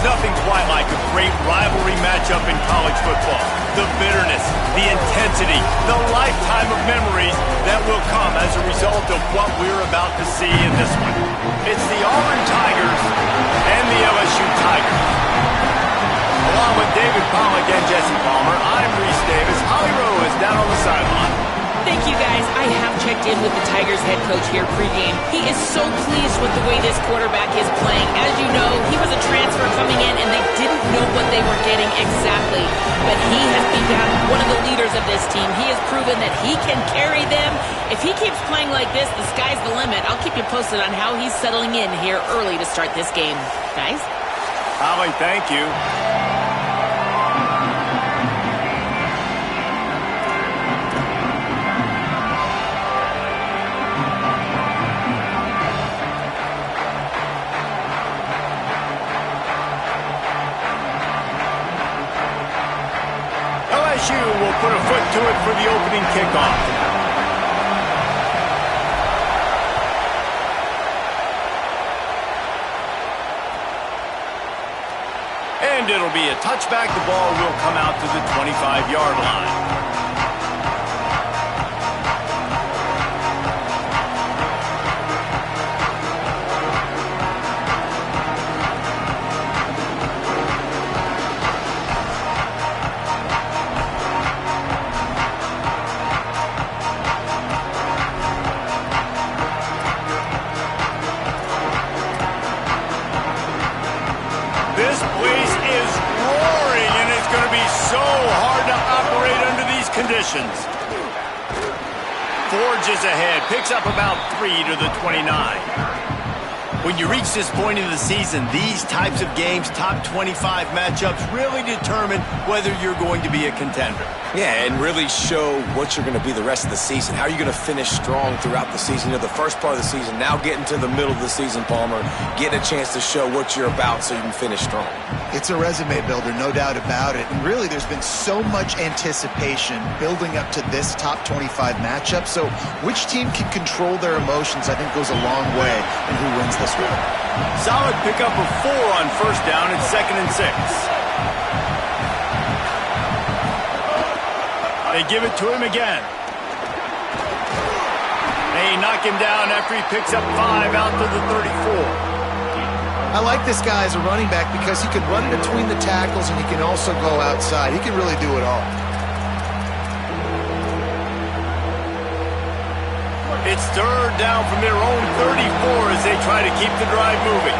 Nothing quite like a great rivalry matchup in college football. The bitterness, the intensity, the lifetime of memories that will come as a result of what we're about to see in this one. It's the Auburn Tigers and the LSU Tigers. Along with David Pollack and Jesse Palmer, I'm Reese Davis. Holly Rowe is down on the sideline. Thank you, guys. I have checked in with the Tigers head coach here pregame. He is so pleased with the way this quarterback is playing. As you know, he was a transfer coming in, and they didn't know what they were getting exactly. But he has become one of the leaders of this team. He has proven that he can carry them. If he keeps playing like this, the sky's the limit. I'll keep you posted on how he's settling in here early to start this game. Guys? Holly, thank you. LSU will put a foot to it for the opening kickoff. And it'll be a touchback. The ball will come out to the 25-yard line. This place is roaring, and it's going to be so hard to operate under these conditions. Forges ahead, picks up about 3 to the 29. When you reach this point in the season, these types of games, top 25 matchups, really determine whether you're going to be a contender. Yeah, and really show what you're going to be the rest of the season. How are you going to finish strong throughout the season? You know, the first part of the season, now getting to the middle of the season, Palmer, getting a chance to show what you're about so you can finish strong. It's a resume builder, no doubt about it. And really, there's been so much anticipation building up to this top 25 matchup. So which team can control their emotions, I think, goes a long way in who wins this one. Solid pickup of 4 on first down. It's 2nd and 6. They give it to him again. They knock him down after he picks up 5 out to the 34. I like this guy as a running back because he can run in between the tackles and he can also go outside. He can really do it all. It's 3rd down from their own 34 as they try to keep the drive moving.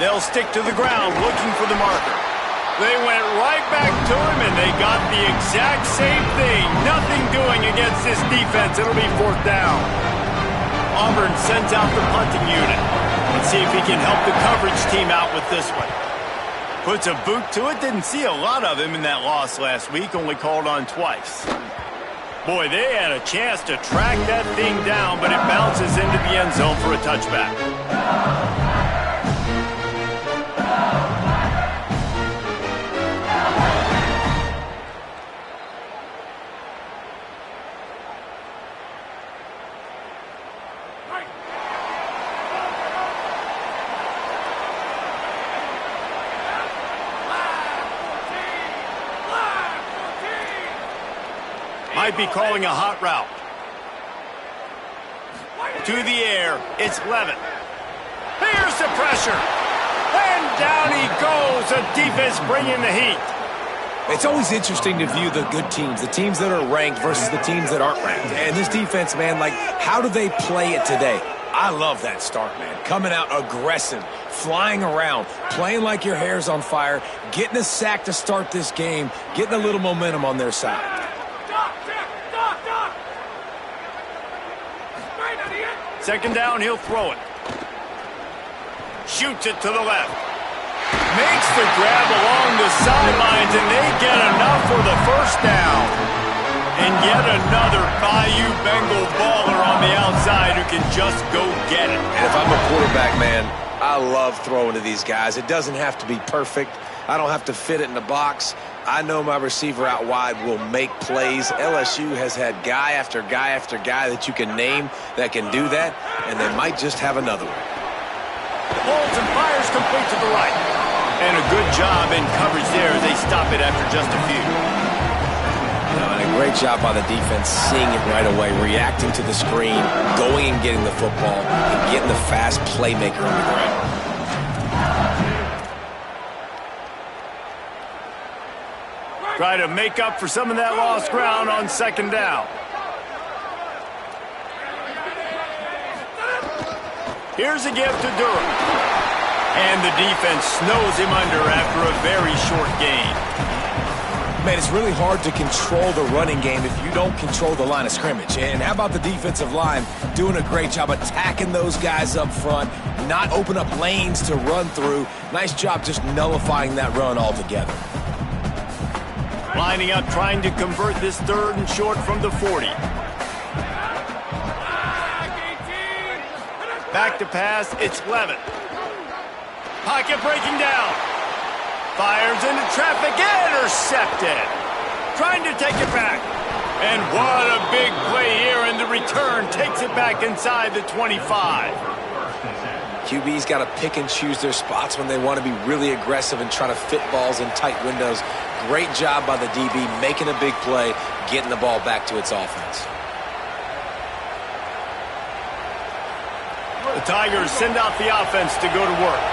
They'll stick to the ground looking for the marker. They went right back to him, and they got the exact same thing. Nothing doing against this defense. It'll be 4th down. Auburn sends out the punting unit. Let's see if he can help the coverage team out with this one. Puts a boot to it. Didn't see a lot of him in that loss last week. Only called on twice. Boy, they had a chance to track that thing down, but it bounces into the end zone for a touchback. Might be calling a hot route. To the air, it's Levin. Here's the pressure. And down he goes. The defense bringing the heat. It's always interesting to view the good teams, the teams that are ranked versus the teams that aren't ranked. And this defense, man, like, how do they play it today? I love that start, man. Coming out aggressive, flying around, playing like your hair's on fire, getting a sack to start this game, getting a little momentum on their side. Second down, he'll throw it. Shoots it to the left. Makes the grab along the sidelines, and they get enough for the first down. And yet another Bayou Bengal baller on the outside who can just go get it. And if I'm a quarterback, man, I love throwing to these guys. It doesn't have to be perfect. I don't have to fit it in the box. I know my receiver out wide will make plays. LSU has had guy after guy after guy that you can name that can do that, and they might just have another one. Holds and fires. It's complete to the right. And a good job in coverage there as they stop it after just a few. And a great job by the defense seeing it right away, reacting to the screen, going and getting the football, and getting the fast playmaker on the ground. Try to make up for some of that lost ground on second down. Here's a give to Durham. And the defense snows him under after a very short gain. Man, it's really hard to control the running game if you don't control the line of scrimmage. And how about the defensive line doing a great job attacking those guys up front, not open up lanes to run through. Nice job just nullifying that run altogether. Lining up, trying to convert this 3rd and short from the 40. Back to pass, it's Levin. Pocket breaking down. Fires into traffic, intercepted. Trying to take it back. And what a big play here, and the return takes it back inside the 25. QB's got to pick and choose their spots when they want to be really aggressive and try to fit balls in tight windows. Great job by the DB making a big play, getting the ball back to its offense. The Tigers send out the offense to go to work.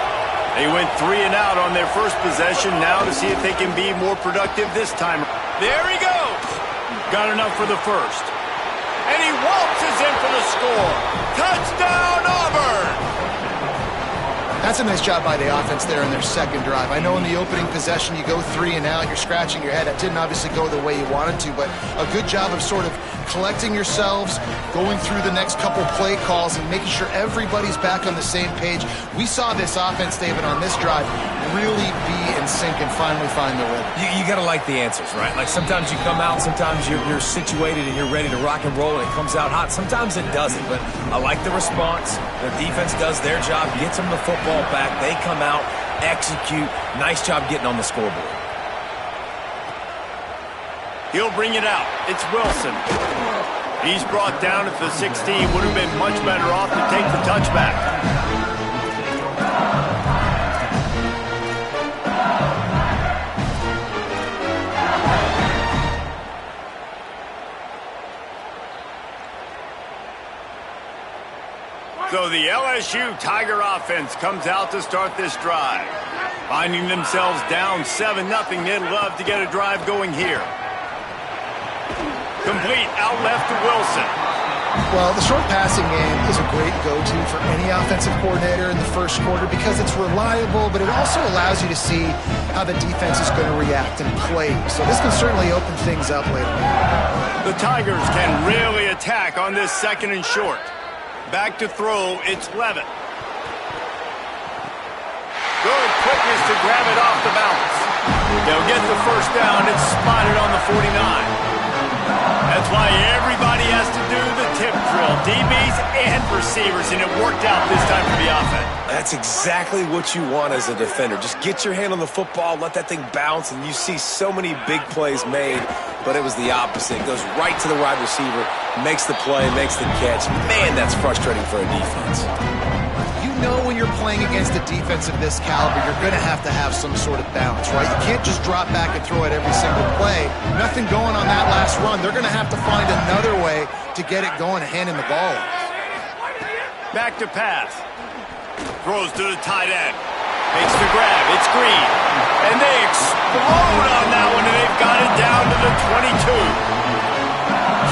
They went 3 and out on their first possession, now to see if they can be more productive this time. There he goes! Got enough for the first. And he waltzes in for the score. Touchdown, Auburn! That's a nice job by the offense there in their second drive. I know in the opening possession you go 3 and out, you're scratching your head. That didn't obviously go the way you wanted to, but a good job of sort of collecting yourselves, going through the next couple play calls and making sure everybody's back on the same page. We saw this offense, David, on this drive really be in sync and finally find the rhythm. You got to like the answers, right? Like sometimes you come out, sometimes you're situated and you're ready to rock and roll and it comes out hot. Sometimes it doesn't, but I like the response. The defense does their job, gets them the football back. They come out, execute. Nice job getting on the scoreboard. He'll bring it out. It's Wilson. He's brought down at the 16. Would have been much better off to take the touchback. So the LSU Tiger offense comes out to start this drive. Finding themselves down 7-0, they'd love to get a drive going here. Complete, out left to Wilson. Well, the short passing game is a great go-to for any offensive coordinator in the first quarter because it's reliable, but it also allows you to see how the defense is going to react and play. So this can certainly open things up later on. The Tigers can really attack on this 2nd and short. Back to throw, it's Levin. Good quickness to grab it off the bounce. They'll get the first down. It's spotted on the 49. That's why everybody has to do the tip drill, DBs and receivers, and it worked out this time for the offense. That's exactly what you want as a defender. Just get your hand on the football, let that thing bounce, and you see so many big plays made, but it was the opposite. It goes right to the wide receiver, makes the play, makes the catch. Man, that's frustrating for a defense. You know when you're playing against a defense of this caliber, you're going to have some sort of balance, right? You can't just drop back and throw it every single play. Nothing going on that last run. They're going to have to find another way to get it going and hand him the ball. Back to pass. Throws to the tight end. Makes the grab. It's Green. And they explode on that one, and they've got it down to the 22.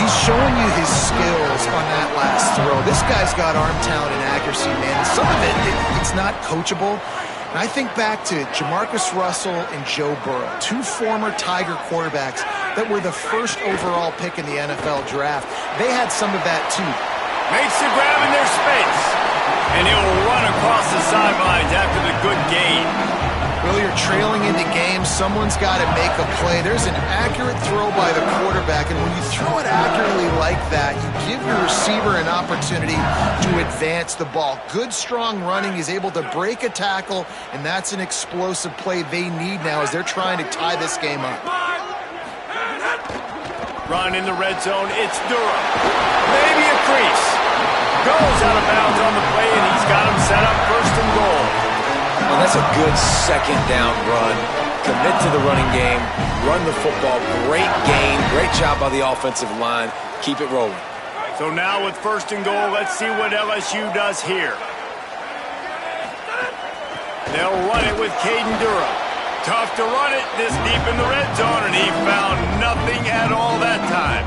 He's showing you his skills on that last throw. This guy's got arm talent and accuracy, man. Some of it's not coachable. And I think back to Jamarcus Russell and Joe Burrow, 2 former Tiger quarterbacks that were the first overall pick in the NFL draft. They had some of that, too. Makes the grab in their space. And he'll run across the sidelines after the good gain. Well, you're trailing into games. Someone's got to make a play. There's an accurate throw by the quarterback, and when you throw it accurately like that, you give your receiver an opportunity to advance the ball. Good, strong running. He's able to break a tackle, and that's an explosive play they need now as they're trying to tie this game up. Run in the red zone. It's Durham. Maybe a crease. Goes out of bounds on the play, and he's got him set up 1st and goal. And that's a good second down run. Commit to the running game, run the football. Great game, great job by the offensive line. Keep it rolling. So now with first and goal, let's see what LSU does here. They'll run it with Caden Durham. Tough to run it this deep in the red zone, and he found nothing at all that time.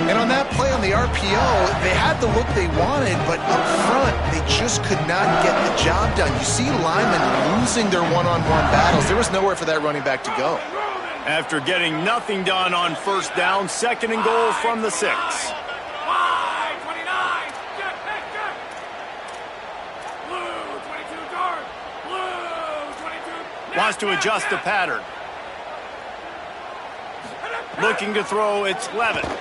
And on that play on the RPO, they had the look they wanted, but up front, they just could not get the job done. You see linemen losing their one-on-one battles. There was nowhere for that running back to go. After getting nothing done on first down, second and goal from the 6. Wants to adjust the pattern. Looking to throw, it's Levitt. And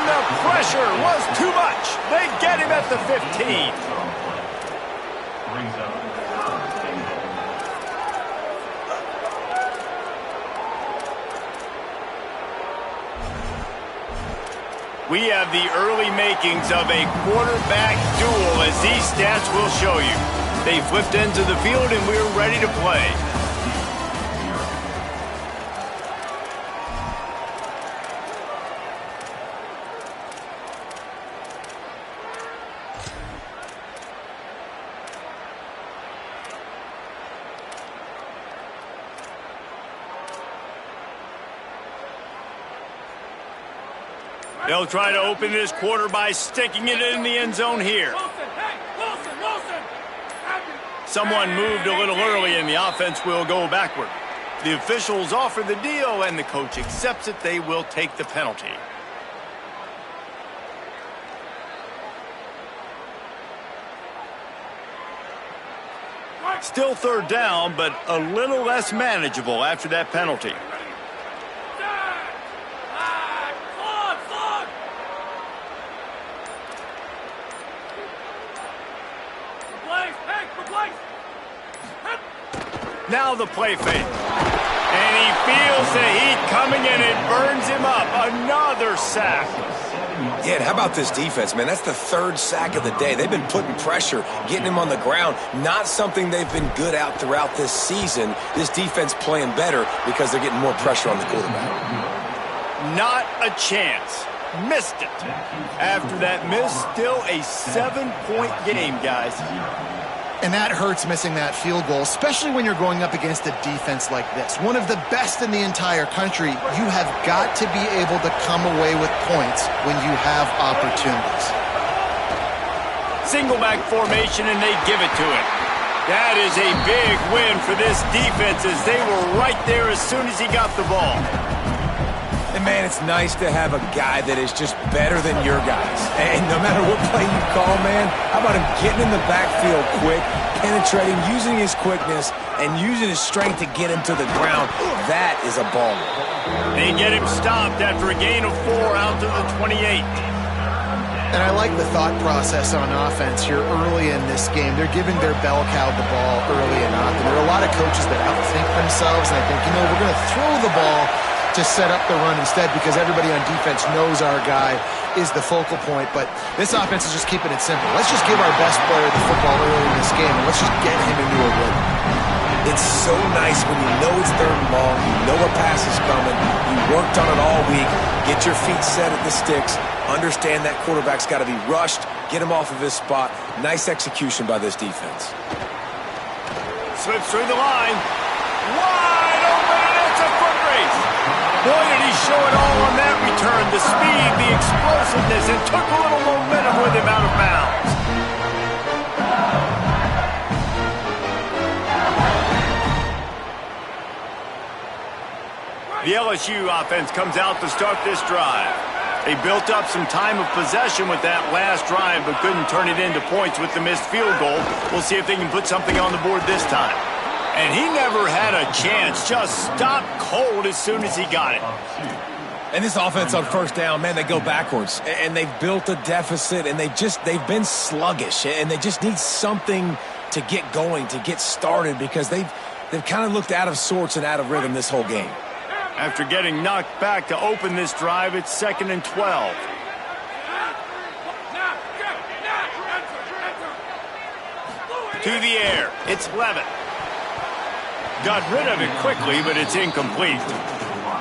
the pressure was too much. They get him at the 15. We have the early makings of a quarterback duel, as these stats will show you. They flipped into the field, and we're ready to play. They'll try to open this quarter by sticking it in the end zone here. Someone moved a little early, and the offense will go backward. The officials offer the deal, and the coach accepts it. They will take the penalty. Still third down, but a little less manageable after that penalty. Now the play fake. And he feels the heat coming, and it burns him up. Another sack. Yeah, and how about this defense, man? That's the third sack of the day. They've been putting pressure, getting him on the ground. Not something they've been good at throughout this season. This defense playing better because they're getting more pressure on the quarterback. Not a chance. Missed it. After that miss, still a 7-point game, guys. And that hurts, missing that field goal, especially when you're going up against a defense like this. One of the best in the entire country. You have got to be able to come away with points when you have opportunities. Single back formation, and they give it to him. That is a big win for this defense, as they were right there as soon as he got the ball. And, man, it's nice to have a guy that is just better than your guys. And no matter what play you call, man, how about him getting in the backfield quick, penetrating, using his quickness, and using his strength to get him to the ground? That is a baller. They get him stopped after a gain of 4 out to the 28. And I like the thought process on offense here early in this game. They're giving their bell cow the ball early enough. And there are a lot of coaches that outthink themselves, and I think, you know, we're going to throw the ball to set up the run instead, because everybody on defense knows our guy is the focal point. But this offense is just keeping it simple. Let's just give our best player the football early in this game, and let's just get him into a rhythm. It's so nice when you know it's third and long, you know a pass is coming, you worked on it all week, get your feet set at the sticks, understand that quarterback's got to be rushed, get him off of his spot. Nice execution by this defense. Slips through the line. Wide open, and it's a foot race. Boy, did he show it all on that return. The speed, the explosiveness, and took a little momentum with him out of bounds. The LSU offense comes out to start this drive. They built up some time of possession with that last drive, but couldn't turn it into points with the missed field goal. We'll see if they can put something on the board this time. And he never had a chance, just stopped cold as soon as he got it. And this offense on first down, man, they go backwards. And they've built a deficit, and they've been sluggish. And they just need something to get going, to get started, because they've kind of looked out of sorts and out of rhythm this whole game. After getting knocked back to open this drive, it's 2nd and 12. To the air. It's Levitt. Got rid of it quickly, but it's incomplete.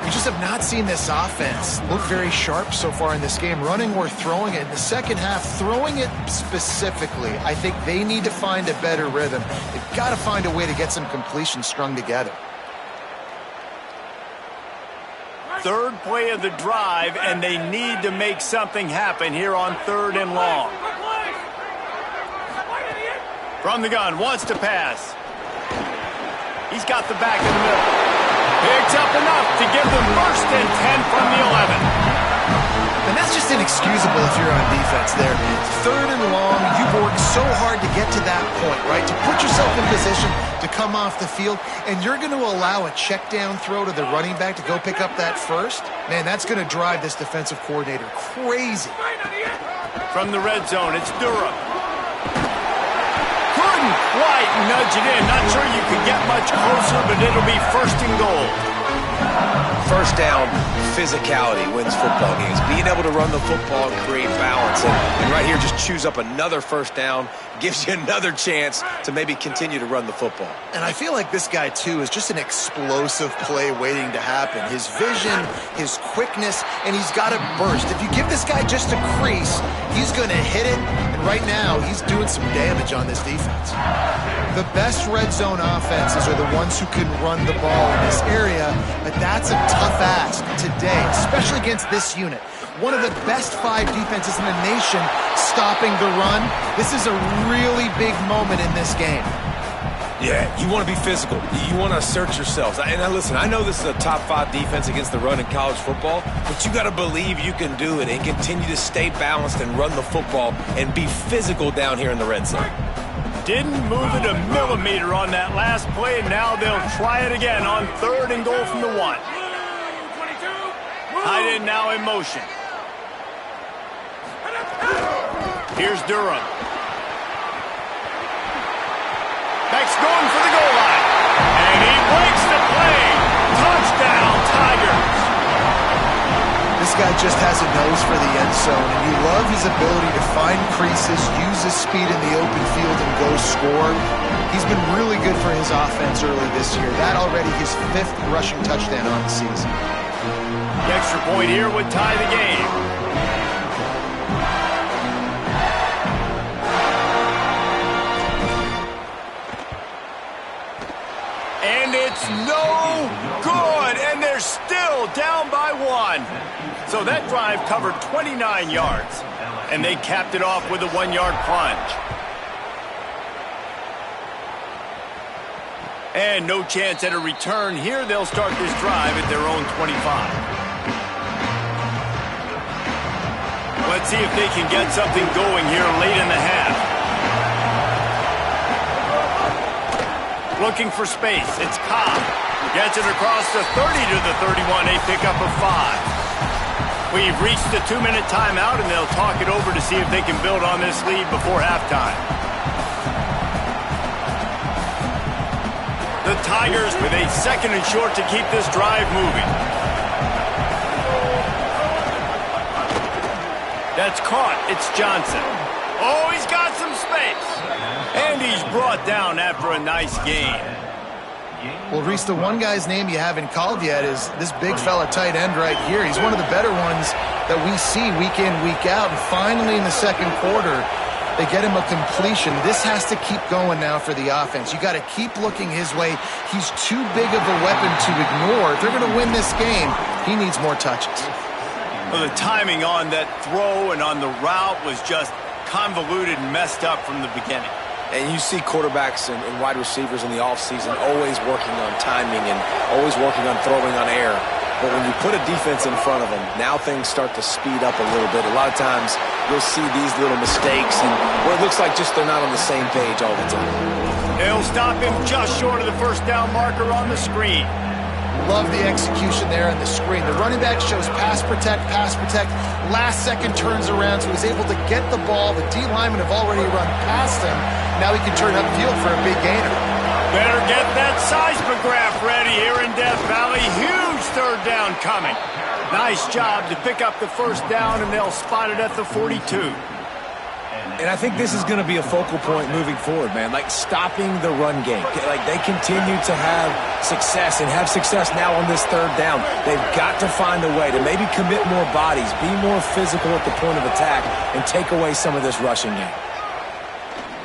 We just have not seen this offense look very sharp so far in this game, running or throwing it. In the second half, throwing it specifically, I think they need to find a better rhythm. They've got to find a way to get some completions strung together. Third play of the drive, and they need to make something happen here on 3rd and long. From the gun, wants to pass. He's got the back in the middle. Picks up enough to give them 1st and 10 from the 11. And that's just inexcusable if you're on defense there. 3rd and long, you've worked so hard to get to that point, right? To put yourself in position to come off the field, and you're going to allow a check down throw to the running back to go pick up that first? Man, that's going to drive this defensive coordinator crazy. From the red zone, it's Durham. Couldn't quite nudge it in. Not sure you could get much closer, but it'll be 1st and goal. First down, physicality wins football games. Being able to run the football and create balance. And right here, just choose up another first down. Gives you another chance to maybe continue to run the football. And I feel like this guy, too, is just an explosive play waiting to happen. His vision, his quickness, and he's got to burst. If you give this guy just a crease, he's going to hit it. And right now, he's doing some damage on this defense. The best red zone offenses are the ones who can run the ball in this area, but that's a tough ask today, especially against this unit. One of the best 5 defenses in the nation stopping the run. This is a really big moment in this game. Yeah, you want to be physical. You want to assert yourselves. And listen, I know this is a top 5 defense against the run in college football, but you got to believe you can do it and continue to stay balanced and run the football and be physical down here in the red zone. Didn't move it a millimeter on that last play, and now they'll try it again on 3rd and goal from the 1. Tight end now in motion. Here's Durham. Back's going for the goal line. And he breaks the play. Touchdown, Tigers. This guy just has a nose for the end zone, and you love his ability to find creases, use his speed in the open field, and go score. He's been really good for his offense early this year. That already his 5th rushing touchdown on the season. The extra point here would tie the game. And it's no good, and they're still down by 1. So that drive covered 29 yards, and they capped it off with a 1-yard plunge. And no chance at a return here. They'll start this drive at their own 25. Let's see if they can get something going here late in the half. Looking for space. It's Cobb. Gets it across the 30 to the 31. A pickup of 5. We've reached the 2-minute timeout, and they'll talk it over to see if they can build on this lead before halftime. The Tigers with a 2nd and short to keep this drive moving. That's caught. It's Johnson. Oh, he's got some space. And he's brought down after a nice gain. Well, Reese, the one guy's name you haven't called yet is this big fella tight end right here. He's one of the better ones that we see week in, week out. And finally in the 2nd quarter, they get him a completion. This has to keep going now for the offense. You got to keep looking his way. He's too big of a weapon to ignore. If they're going to win this game, he needs more touches. Well, the timing on that throw and on the route was just convoluted and messed up from the beginning. And you see quarterbacks and wide receivers in the offseason always working on timing and always working on throwing on air. But when you put a defense in front of them, now things start to speed up a little bit. A lot of times you'll see these little mistakes and where it looks like just they're not on the same page all the time. They'll stop him just short of the 1st down marker on the screen. Love the execution there on the screen. The running back shows pass protect. Last second turns around, so he's able to get the ball. The D linemen have already run past him. Now he can turn upfield for a big gainer. Better get that seismograph ready here in Death Valley. Huge 3rd down coming. Nice job to pick up the 1st down, and they'll spot it at the 42. And I think this is going to be a focal point moving forward, man. Like, stopping the run game. Like, they continue to have success and have success now on this third down. They've got to find a way to maybe commit more bodies, be more physical at the point of attack, and take away some of this rushing game.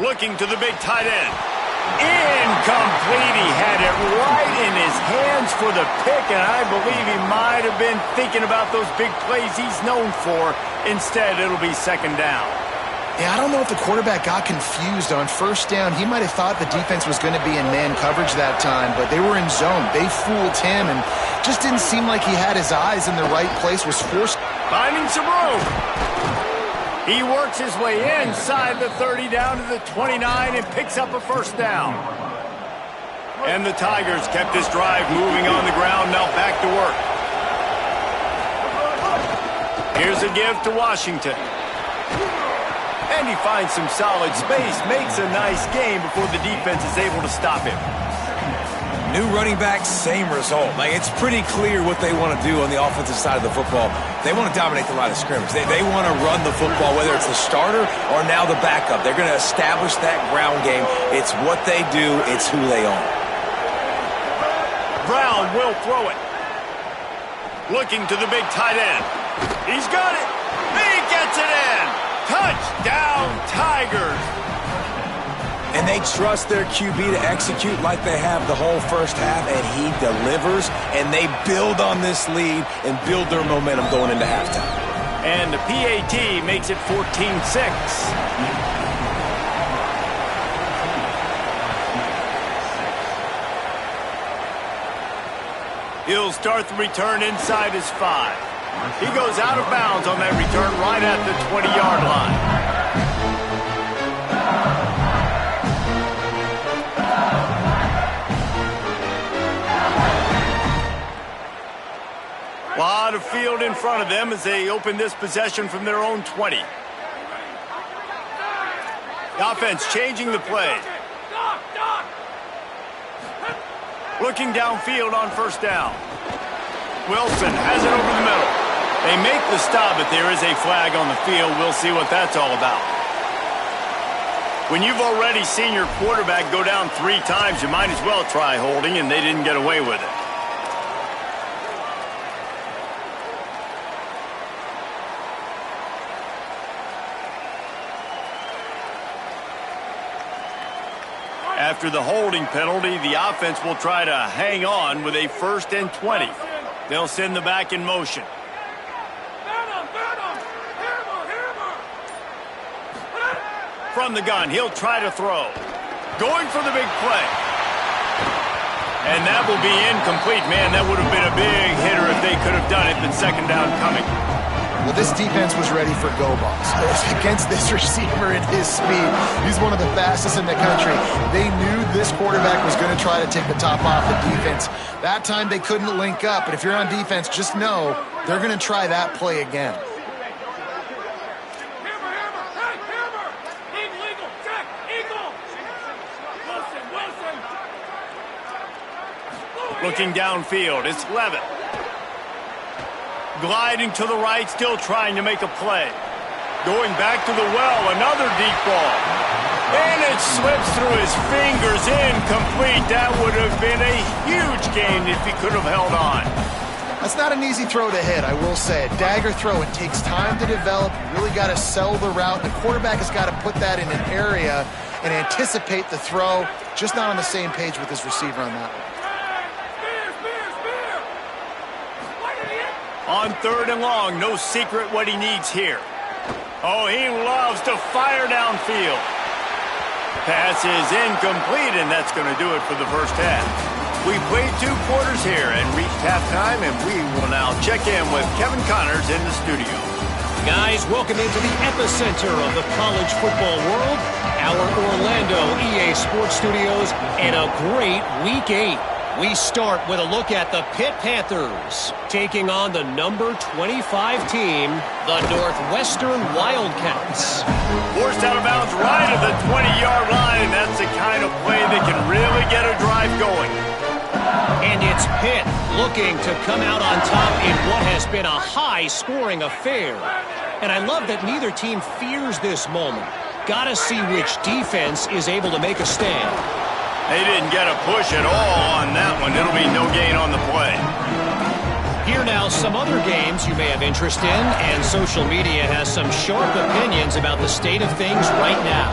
Looking to the big tight end. Incomplete. He had it right in his hands for the pick, and I believe he might have been thinking about those big plays he's known for. Instead, it'll be second down. Yeah, I don't know if the quarterback got confused on first down. He might have thought the defense was going to be in man coverage that time, but they were in zone. They fooled him and just didn't seem like he had his eyes in the right place, was forced. Finding some room. He works his way inside the 30 down to the 29 and picks up a first down. And the Tigers kept this drive moving on the ground, now back to work. Here's a give to Washington. And he finds some solid space, makes a nice game before the defense is able to stop him. New running back, same result. Like, it's pretty clear what they want to do on the offensive side of the football. They want to dominate the line of scrimmage. They want to run the football, whether it's the starter or now the backup. They're going to establish that ground game. It's what they do. It's who they are. Brown will throw it. Looking to the big tight end. He's got it. He gets it in. Touchdown, Tigers. And they trust their QB to execute like they have the whole first half, and he delivers, and they build on this lead and build their momentum going into halftime. And the PAT makes it 14-6. He'll start the return inside his 5. He goes out of bounds on that return right at the 20-yard line. A lot of field in front of them as they open this possession from their own 20. The offense changing the play. Looking downfield on first down. Wilson has it over the middle. They make the stop, but there is a flag on the field. We'll see what that's all about. When you've already seen your quarterback go down 3 times, you might as well try holding, and they didn't get away with it. After the holding penalty, the offense will try to hang on with a 1st and 20. They'll send the back in motion. From the gun, he'll try to throw. Going for the big play. And that will be incomplete. Man, that would have been a big hitter if they could have done it. Then second down coming. Well, this defense was ready for go balls. Against this receiver at his speed, he's one of the fastest in the country. They knew this quarterback was going to try to take the top off the defense. That time they couldn't link up, but if you're on defense, just know they're going to try that play again. Looking downfield, it's Levitt. Gliding to the right, still trying to make a play. Going back to the well, another deep ball. And it slips through his fingers, incomplete. That would have been a huge gain if he could have held on. That's not an easy throw to hit, I will say. Dagger throw, it takes time to develop. You really got to sell the route. The quarterback has got to put that in an area and anticipate the throw. Just not on the same page with his receiver on that one. On 3rd and long, no secret what he needs here. Oh, he loves to fire downfield. Pass is incomplete, and that's going to do it for the first half. We played 2 quarters here and reached halftime, and we will now check in with Kevin Connors in the studio. Guys, welcome into the epicenter of the college football world, our Orlando EA Sports Studios, and a great Week 8. We start with a look at the Pitt Panthers, taking on the number 25 team, the Northwestern Wildcats. Forced out of bounds right at the 20-yard line. That's the kind of play that can really get a drive going. And it's Pitt looking to come out on top in what has been a high-scoring affair. And I love that neither team fears this moment. Gotta see which defense is able to make a stand. They didn't get a push at all on that one. It'll be no gain on the play. Here now, some other games you may have interest in, and social media has some sharp opinions about the state of things right now.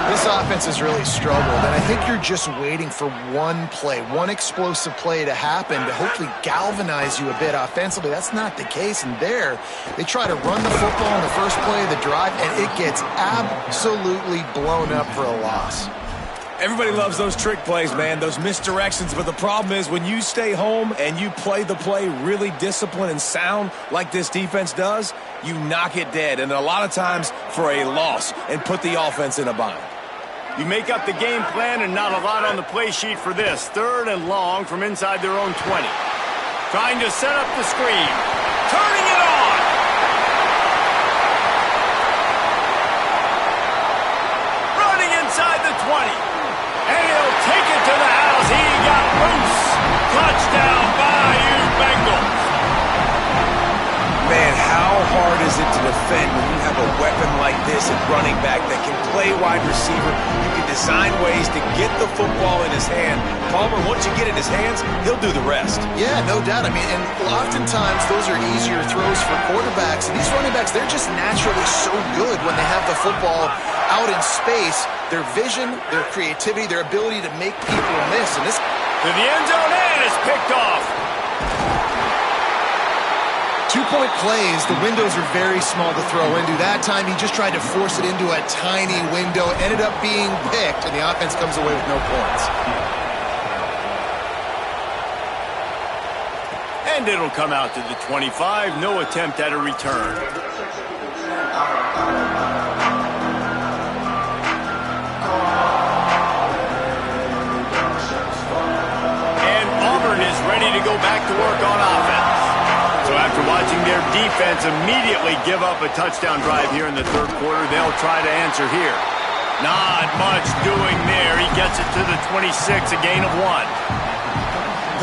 This offense has really struggled, and I think you're just waiting for one play, one explosive play to happen to hopefully galvanize you a bit offensively. That's not the case, and there they try to run the football in the first play of the drive, and it gets absolutely blown up for a loss. Everybody loves those trick plays, man, those misdirections, but the problem is when you stay home and you play the play really disciplined and sound like this defense does, you knock it dead, and a lot of times for a loss, and put the offense in a bind. You make up the game plan and not a lot on the play sheet for this. 3rd and long from inside their own 20. Trying to set up the screen. Turning it on! Running inside the 20. And he'll take it to the house. He got loose. Touchdown Bayou Bengals. Man, how hard is it to defend when you have a weapon like this at running back that can play wide receiver? You can design ways to get the football in his hand. Palmer, once you get it in his hands, he'll do the rest. Yeah, no doubt. I mean, and oftentimes those are easier throws for quarterbacks. And these running backs, they're just naturally so good when they have the football out in space. Their vision, their creativity, their ability to make people miss. And this to the end zone and is picked off. 2-point plays, the windows are very small to throw into. That time, he just tried to force it into a tiny window, ended up being picked, and the offense comes away with no points. And it'll come out to the 25. No attempt at a return. And Auburn is ready to go back to work on offense. So after watching their defense immediately give up a touchdown drive here in the 3rd quarter, they'll try to answer here. Not much doing there. He gets it to the 26, a gain of 1.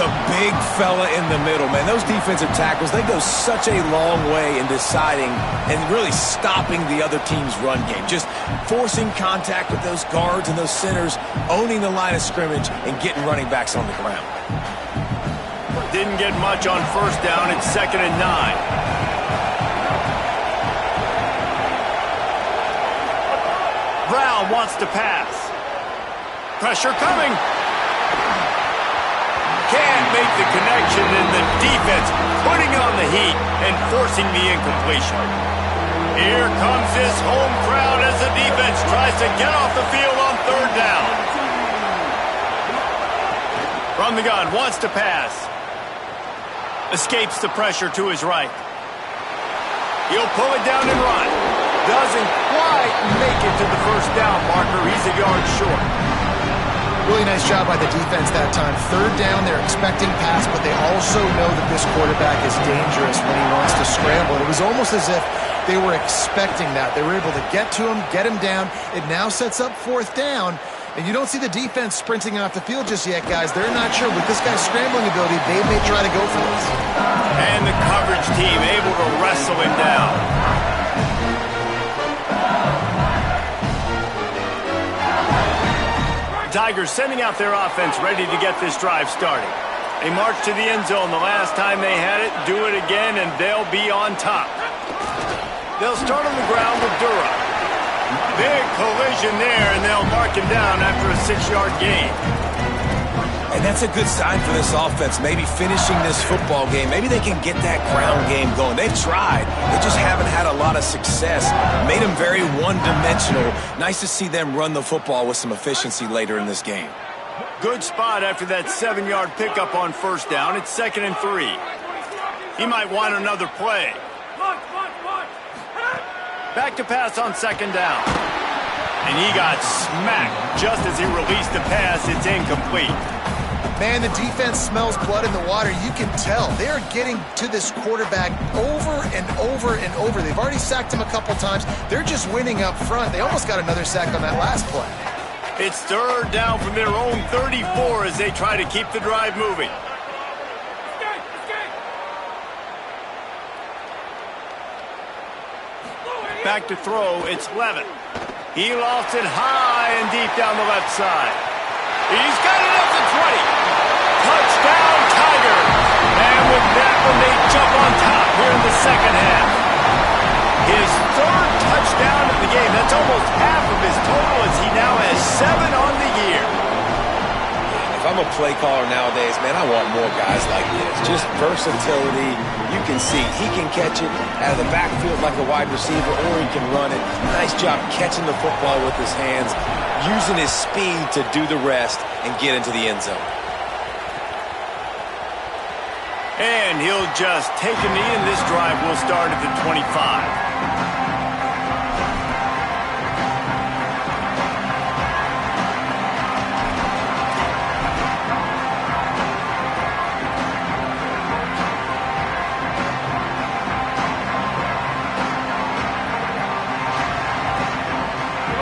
The big fella in the middle, man. Those defensive tackles, they go such a long way in deciding and really stopping the other team's run game. Just forcing contact with those guards and those centers, owning the line of scrimmage, and getting running backs on the ground. Didn't get much on 1st down. It's 2nd and 9. Brown wants to pass. Pressure coming. Can't make the connection, and the defense putting on the heat and forcing the incompletion. Here comes this home crowd as the defense tries to get off the field on 3rd down. From the gun, wants to pass. Escapes the pressure to his right. He'll pull it down and run. Doesn't quite make it to the 1st down marker. He's a yard short. Really nice job by the defense that time. 3rd down, they're expecting pass, but they also know that this quarterback is dangerous when he wants to scramble. It was almost as if they were expecting that. They were able to get to him, get him down. It now sets up 4th down. And you don't see the defense sprinting off the field just yet, guys. They're not sure. With this guy's scrambling ability, they may try to go for this. And the coverage team able to wrestle him down. Tigers sending out their offense ready to get this drive started. They march to the end zone the last time they had it, do it again, and they'll be on top. They'll start on the ground with Dura. Big collision there, and they'll mark him down after a 6-yard gain. And that's a good sign for this offense, maybe finishing this football game. Maybe they can get that ground game going. They've tried. They just haven't had a lot of success. Made them very one-dimensional. Nice to see them run the football with some efficiency later in this game. Good spot after that 7-yard pickup on 1st down. It's 2nd and 3. He might want another play. Back to pass on 2nd down. And he got smacked just as he released the pass. It's incomplete. Man, the defense smells blood in the water. You can tell. They are getting to this quarterback over and over and over. They've already sacked him a couple times. They're just winning up front. They almost got another sack on that last play. It's 3rd down from their own 34 as they try to keep the drive moving. Back to throw, it's Levin. He lost it high and deep down the left side. He's got it up to 20. Touchdown, Tiger. And with that one, they jump on top here in the second half. His third touchdown of the game. That's almost half of his total as he now has 7 on the year. If I'm a play caller nowadays, man, I want more guys like this. Just versatility. You can see he can catch it out of the backfield like a wide receiver, or he can run it. Nice job catching the football with his hands, using his speed to do the rest and get into the end zone. And he'll just take a knee, and this drive will start at the 25.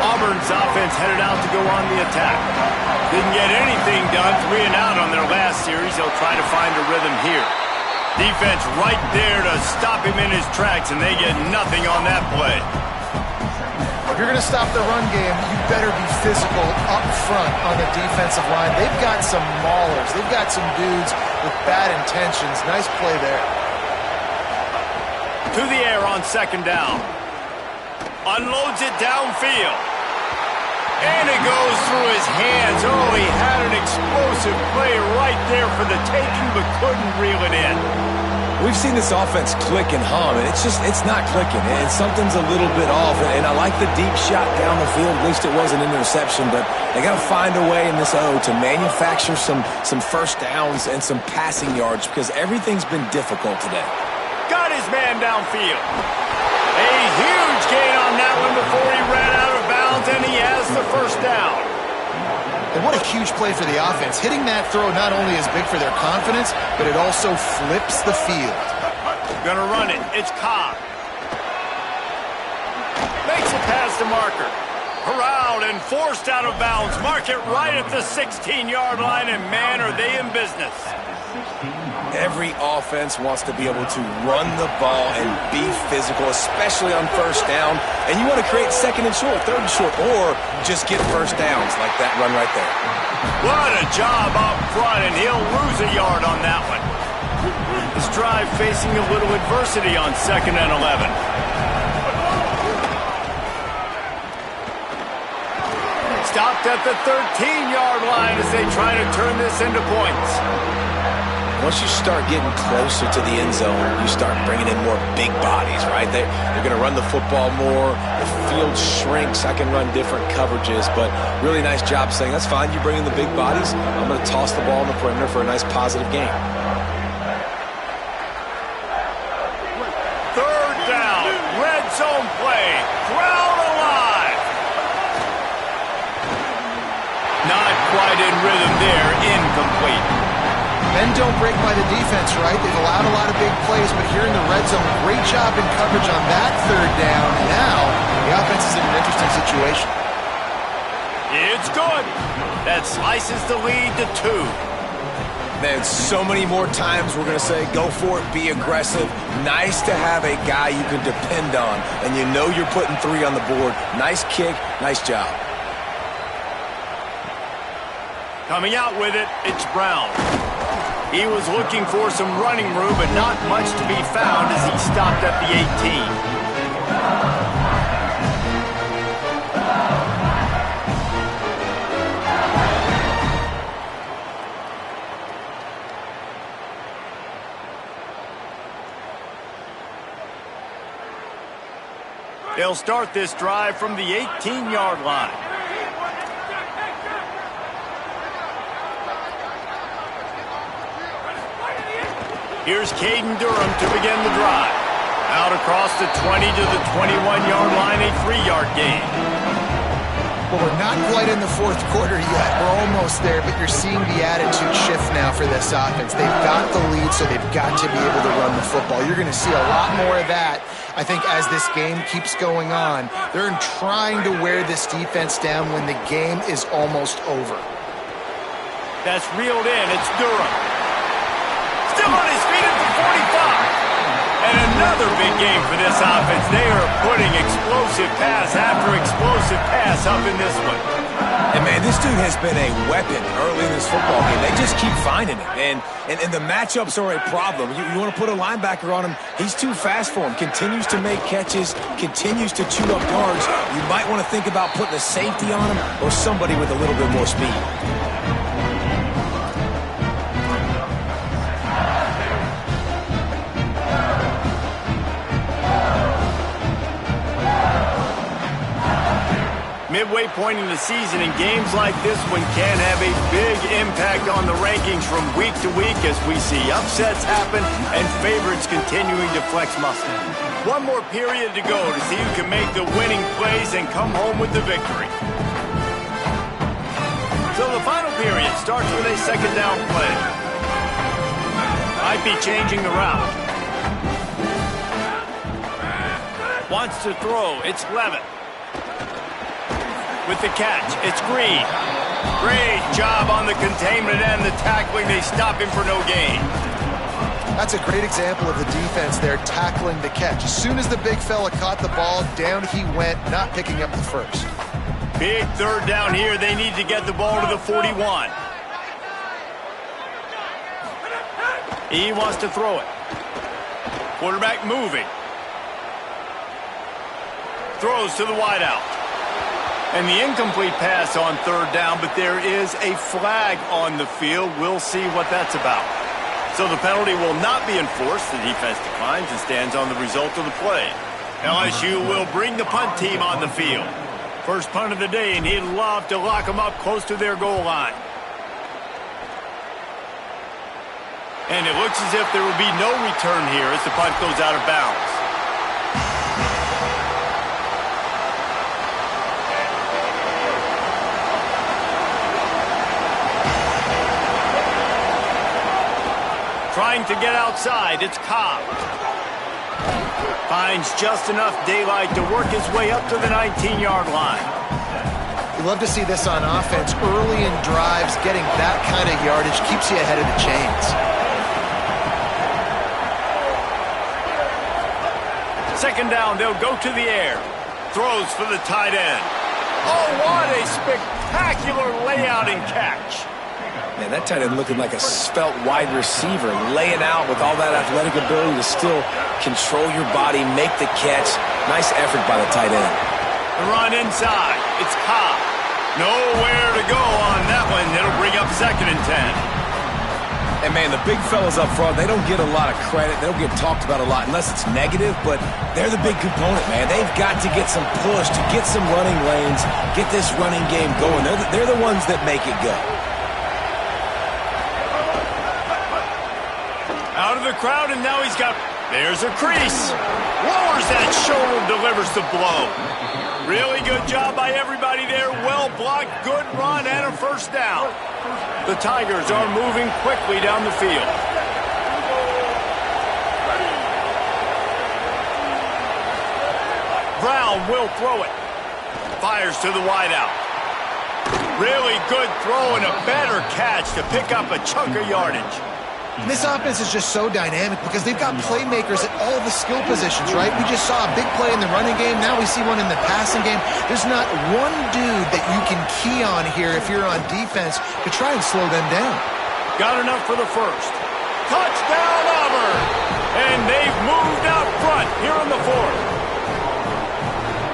Auburn's offense headed out to go on the attack. Didn't get anything done, 3 and out on their last series. They'll try to find a rhythm here. Defense right there to stop him in his tracks, and they get nothing on that play. If you're going to stop the run game, you better be physical up front on the defensive line. They've got some maulers. They've got some dudes with bad intentions. Nice play there. To the air on second down. Unloads it downfield. And it goes through his hands. Oh, he had an explosive play right there for the taking, but couldn't reel it in. We've seen this offense click and hum, and it's not clicking. And something's a little bit off. And I like the deep shot down the field. At least it wasn't an interception, but they got to find a way in this to manufacture some first downs and some passing yards, because everything's been difficult today. Got his man downfield. A huge gain on that one before he ran out of bounds, and he has the first down. And what a huge play for the offense. Hitting that throw not only is big for their confidence, but it also flips the field. Gonna run it. It's Cobb. Makes it past the marker. Corralled and forced out of bounds. Mark it right at the 16-yard line, and man, are they in business. Every offense wants to be able to run the ball and be physical, especially on first down. And you want to create second and short, third and short, or just get first downs like that run right there. What a job up front, and he'll lose a yard on that one. This drive facing a little adversity on 2nd and 11. Stopped at the 13-yard line as they try to turn this into points. Once you start getting closer to the end zone, you start bringing in more big bodies, right? They're going to run the football more. The field shrinks. I can run different coverages, but really nice job saying, that's fine. You bring in the big bodies. I'm going to toss the ball in the perimeter for a nice positive game. 3rd down. Red zone play. Crowd alive. Not quite in rhythm there. Incomplete. Men don't break by the defense, right? They've allowed a lot of big plays, but here in the red zone, great job in coverage on that 3rd down. And now, the offense is in an interesting situation. It's good. That slices the lead to 2. Man, so many more times we're going to say, go for it, be aggressive. Nice to have a guy you can depend on, and you know you're putting 3 on the board. Nice kick, nice job. Coming out with it, it's Brown. He was looking for some running room, but not much to be found as he stopped at the 18. They'll start this drive from the 18-yard line. Here's Caden Durham to begin the drive. Out across the 20 to the 21-yard line, a 3-yard gain. Well, we're not quite in the 4th quarter yet. We're almost there, but you're seeing the attitude shift now for this offense. They've got the lead, so they've got to be able to run the football. You're going to see a lot more of that, I think, as this game keeps going on. They're trying to wear this defense down when the game is almost over. That's reeled in. It's Durham. Still on his feet at the 45. And another big game for this offense. They are putting explosive pass after explosive pass up in this one. And, man, this dude has been a weapon early in this football game. They just keep finding it. And the matchups are a problem. You want to put a linebacker on him, he's too fast for him. Continues to make catches, continues to chew up yards. You might want to think about putting a safety on him or somebody with a little bit more speed. Midway point in the season, and games like this one can have a big impact on the rankings from week to week as we see upsets happen and favorites continuing to flex muscle. One more period to go to see who can make the winning plays and come home with the victory. So the final period starts with a second down play. Might be changing the route. Wants to throw. It's Levitt. With the catch, it's Green. Great job on the containment and the tackling. They stop him for no gain. That's a great example of the defense there tackling the catch. As soon as the big fella caught the ball, down he went, not picking up the first. Big third down here. They need to get the ball to the 41. He wants to throw it. Quarterback moving. Throws to the wideout. And the incomplete pass on third down, but there is a flag on the field. We'll see what that's about. So the penalty will not be enforced. The defense declines and stands on the result of the play. LSU will bring the punt team on the field. First punt of the day, and he'd love to lock them up close to their goal line. And it looks as if there will be no return here as the punt goes out of bounds. Trying to get outside, it's Cobb. Finds just enough daylight to work his way up to the 19-yard line. You love to see this on offense. Early in drives, getting that kind of yardage keeps you ahead of the chains. Second down, they'll go to the air. Throws for the tight end. Oh, what a spectacular layout and catch. Man, that tight end looking like a svelte wide receiver, laying out with all that athletic ability to still control your body, make the catch. Nice effort by the tight end. The run inside. It's Cobb. Nowhere to go on that one. It'll bring up second and 10. And, man, the big fellas up front, they don't get a lot of credit. They don't get talked about a lot unless it's negative, but they're the big component, man. They've got to get some push, to get some running lanes, get this running game going. They're the ones that make it go. Out of the crowd, and now he's got... There's a crease. Lowers that shoulder, delivers the blow. Really good job by everybody there. Well blocked, good run, and a first down. The Tigers are moving quickly down the field. Brown will throw it. Fires to the wideout. Really good throw and a better catch to pick up a chunk of yardage. This offense is just so dynamic because they've got playmakers at all the skill positions, right? We just saw a big play in the running game. Now we see one in the passing game. There's not one dude that you can key on here if you're on defense to try and slow them down. Got enough for the first. Touchdown, Auburn! And they've moved out front here in the fourth.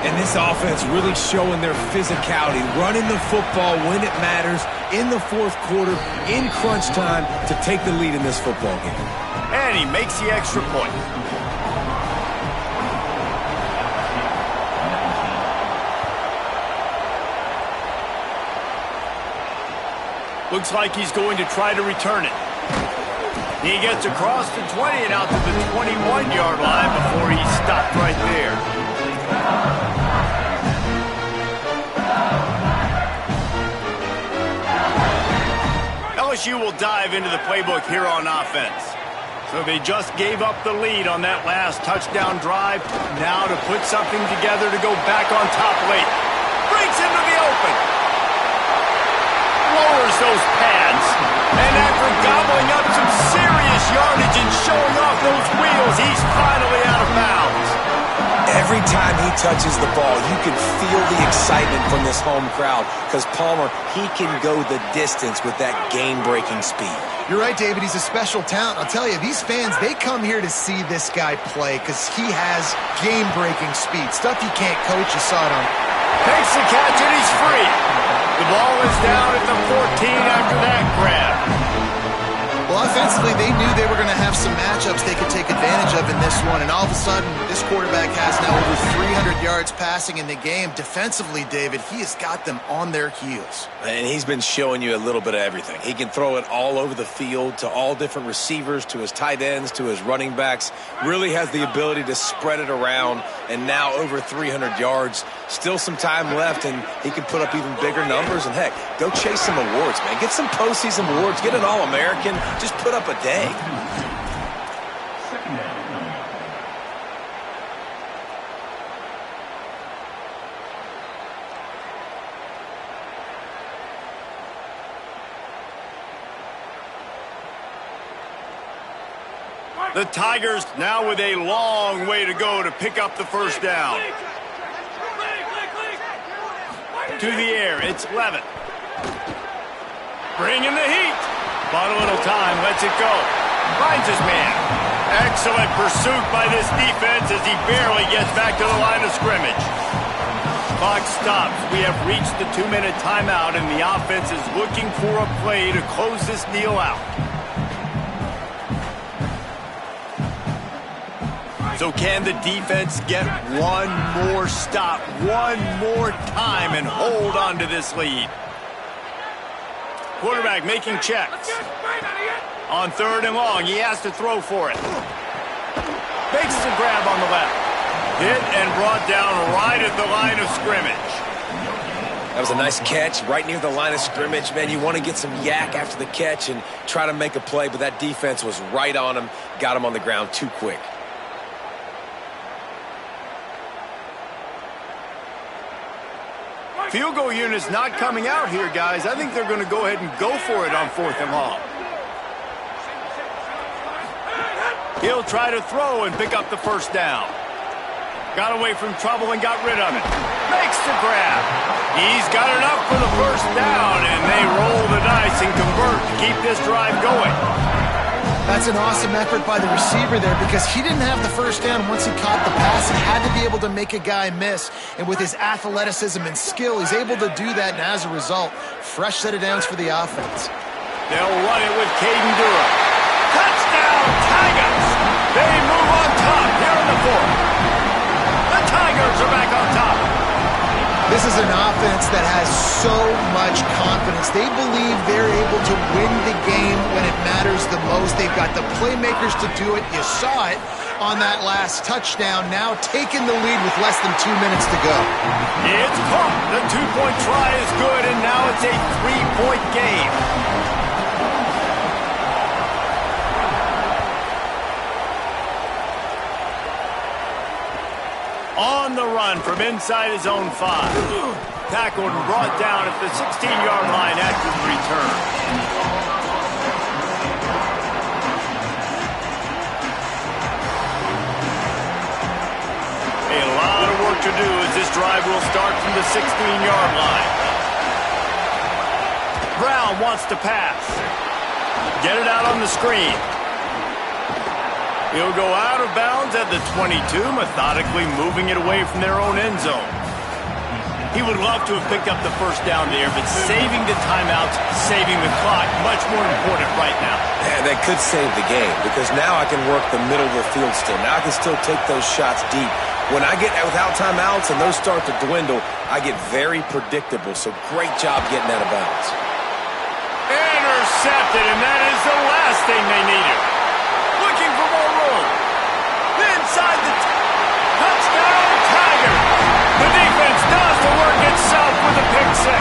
And this offense really showing their physicality, running the football when it matters, in the fourth quarter, in crunch time, to take the lead in this football game. And he makes the extra point. Looks like he's going to try to return it. He gets across the 20 and out to the 21-yard line before he stopped right there. LSU will dive into the playbook here on offense. So they just gave up the lead on that last touchdown drive. Now to put something together to go back on top late. Breaks into the open. Lowers those pads. And after gobbling up some serious yardage and showing off those wheels, falls. He's finally out of bounds. Every time he touches the ball, you can feel the excitement from this home crowd because Palmer, he can go the distance with that game-breaking speed. You're right, David. He's a special talent. I'll tell you, these fans, they come here to see this guy play because he has game-breaking speed. Stuff you can't coach. You saw it on. Takes the catch, and he's free. The ball is down at the 14 after that grab. Well, offensively, they knew they were going to have some matchups they could take advantage of in this one, and all of a sudden, this quarterback has now over 300 yards passing in the game. Defensively, David, he has got them on their heels. And he's been showing you a little bit of everything. He can throw it all over the field to all different receivers, to his tight ends, to his running backs. Really has the ability to spread it around, and now over 300 yards. Still some time left, and he can put up even bigger numbers. And, heck, go chase some awards, man. Get some postseason awards. Get an All-American. Just put up a day. The Tigers now with a long way to go to pick up the first down. To the air, it's Levin. Bringing the heat. Bought a little time, lets it go. Finds his man. Excellent pursuit by this defense as he barely gets back to the line of scrimmage. Clock stops. We have reached the 2-minute timeout, and the offense is looking for a play to close this deal out. So can the defense get one more stop, one more time, and hold on to this lead? Quarterback making checks. On 3rd and long, he has to throw for it. Makes the grab on the left. Hit and brought down right at the line of scrimmage. That was a nice catch right near the line of scrimmage. Man, you want to get some yak after the catch and try to make a play, but that defense was right on him, got him on the ground too quick. Field goal unit's not coming out here, guys. I think they're going to go ahead and go for it on 4th and long. He'll try to throw and pick up the first down. Got away from trouble and got rid of it. Makes the grab. He's got enough for the first down, and they roll the dice and convert to keep this drive going. That's an awesome effort by the receiver there because he didn't have the first down once he caught the pass. He had to be able to make a guy miss. And with his athleticism and skill, he's able to do that. And as a result, fresh set of downs for the offense. They'll run it with Caden Durham. Touchdown, Tigers! They move on top here in the 4th. The Tigers are back on top. This is an offense that has so much confidence. They believe they're able to win the game when it matters the most. They've got the playmakers to do it. You saw it on that last touchdown. Now taking the lead with less than 2 minutes to go. It's caught. The 2-point try is good, and now it's a 3-point game. On the run from inside his own 5. Tackled and brought down at the 16-yard line after the return. A lot of work to do as this drive will start from the 16-yard line. Brown wants to pass. Get it out on the screen. He'll go out of bounds at the 22, methodically moving it away from their own end zone. He would love to have picked up the first down there, but saving the timeouts, saving the clock, much more important right now. Yeah, that could save the game because now I can work the middle of the field still. Now I can still take those shots deep. When I get without timeouts and those start to dwindle, I get very predictable. So great job getting out of bounds. Intercepted, and that is the last thing they needed. Looking for more room. Inside the touchdown, Tiger. The defense does the work itself with a pick 6.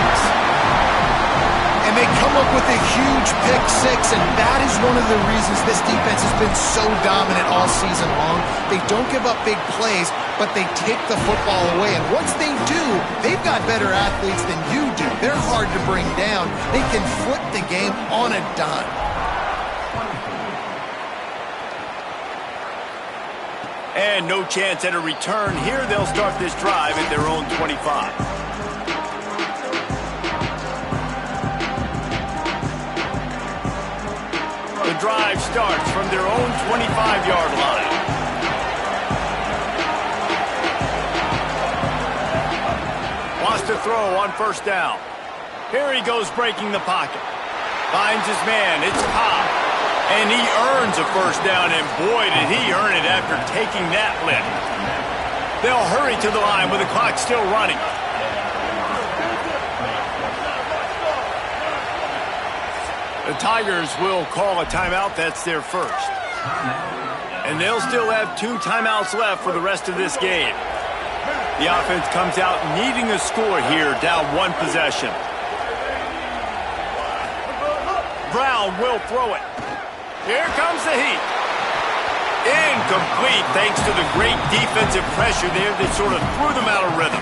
And they come up with a huge pick 6, and that is one of the reasons this defense has been so dominant all season long. They don't give up big plays, but they take the football away. And once they do, they've got better athletes than you do. They're hard to bring down. They can flip the game on a dime. And no chance at a return here. They'll start this drive at their own 25. The drive starts from their own 25-yard line. Wants to throw on first down. Here he goes breaking the pocket. Finds his man. It's Cobb. And he earns a first down, and boy, did he earn it after taking that lift. They'll hurry to the line with the clock still running. The Tigers will call a timeout. That's their first. And they'll still have 2 timeouts left for the rest of this game. The offense comes out needing a score here, down 1 possession. Brown will throw it. Here comes the heat. Incomplete thanks to the great defensive pressure there that sort of threw them out of rhythm.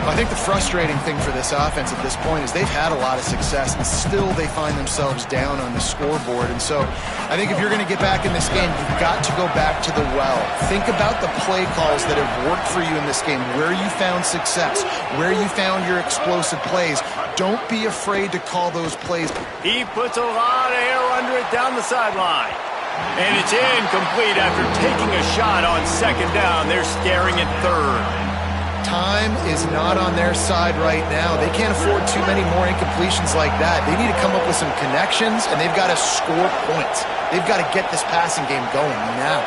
I think the frustrating thing for this offense at this point is they've had a lot of success, and still they find themselves down on the scoreboard. And so I think if you're going to get back in this game, you've got to go back to the well. Think about the play calls that have worked for you in this game, where you found success, where you found your explosive plays. Don't be afraid to call those plays. He puts a lot of air under it down the sideline. And it's incomplete after taking a shot on second down. They're staring at third. Time is not on their side right now. They can't afford too many more incompletions like that. They need to come up with some connections, and they've got to score points. They've got to get this passing game going now.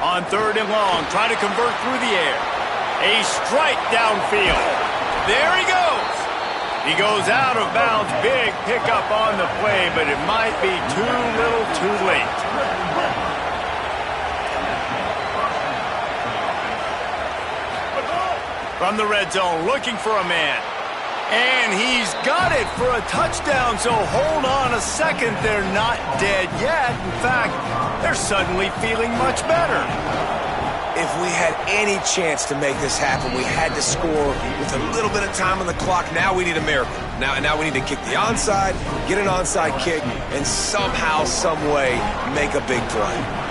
On third and long, trying to convert through the air. A strike downfield. There he goes. He goes out of bounds. Big pickup on the play, but it might be too little too late. From the red zone, looking for a man. And he's got it for a touchdown, so hold on a second. They're not dead yet. In fact, they're suddenly feeling much better. If we had any chance to make this happen, we had to score with a little bit of time on the clock. Now we need a miracle. Now we need to kick the onside, get an onside kick, and somehow, some way, make a big play.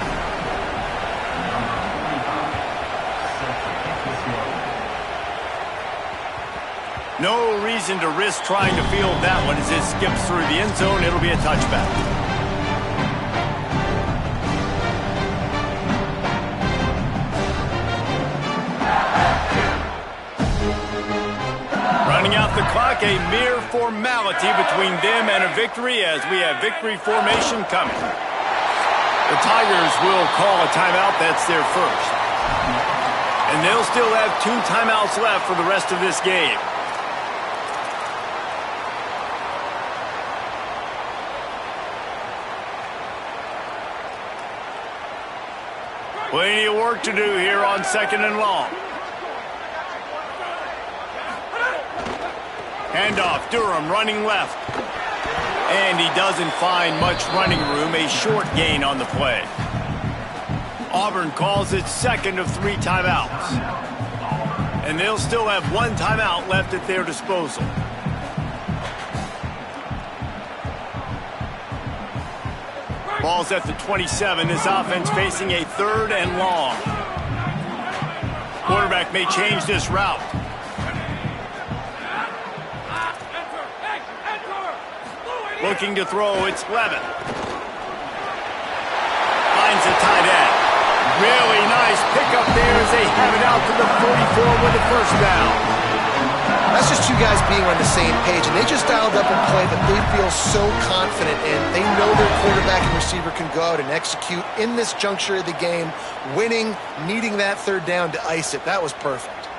No reason to risk trying to field that one as it skips through the end zone. It'll be a touchback. Running out the clock, a mere formality between them and a victory as we have victory formation coming. The Tigers will call a timeout. That's their first. And they'll still have 2 timeouts left for the rest of this game. Plenty of work to do here on second and long. Handoff, Durham running left. And he doesn't find much running room, a short gain on the play. Auburn calls it second of 3 timeouts. And they'll still have 1 timeout left at their disposal. Ball's at the 27. This offense facing a 3rd and long. Quarterback may change this route. Looking to throw, it's Levin. Finds a tight end. Really nice pickup there as they have it out to the 44 with the first down. That's just 2 guys being on the same page, and they just dialed up a play that they feel so confident in. They know their quarterback and receiver can go out and execute in this juncture of the game, winning, needing that 3rd down to ice it. That was perfect.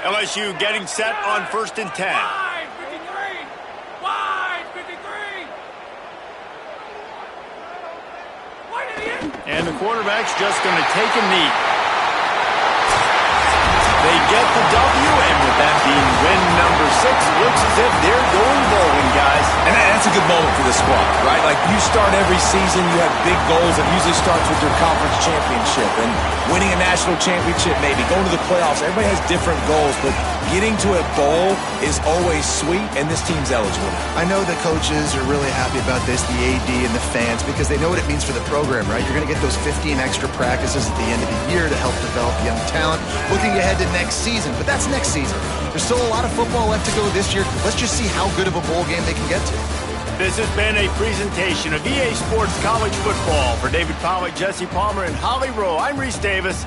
LSU getting set on 1st and 10. And the quarterback's just going to take a knee. They get the W, and with that being win number 6, looks as if they're going bowling, guys. And that's a good moment for the squad, right? Like, you start every season, you have big goals. It usually starts with your conference championship and winning a national championship, maybe going to the playoffs. Everybody has different goals, but getting to a bowl is always sweet, and this team's eligible. I know the coaches are really happy about this, the AD and the fans, because they know what it means for the program, right? You're going to get those 15 extra practices at the end of the year to help develop young talent. Looking ahead to next season, but that's next season. There's still a lot of football left to go this year. Let's just see how good of a bowl game they can get to. This has been a presentation of EA Sports College Football. For David Pollack, Jesse Palmer, and Holly Rowe, I'm Reese Davis.